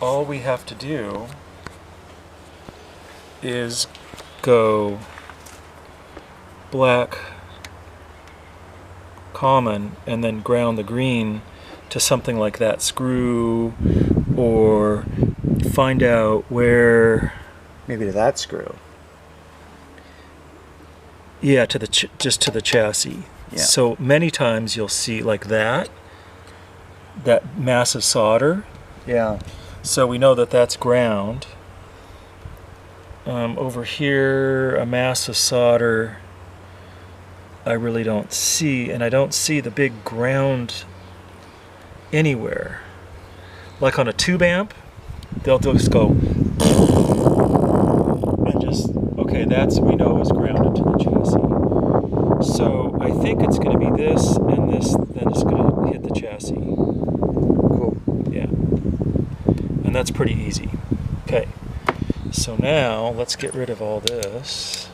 all we have to do is go black, common, and then ground the green to something like that screw, or find out where, Maybe to that screw. yeah, to the just to the chassis. Yeah. So many times you'll see like that massive solder. Yeah. So we know that that's ground. Over here, a mass of solder I really don't see, and I don't see the big ground anywhere. Like on a tube amp, they'll just go and just, okay, that's, we know is grounded to the chassis. So I think it's going to be this and this, then it's going to hit the chassis. Cool. Yeah. And that's pretty easy. Okay. So now let's get rid of all this.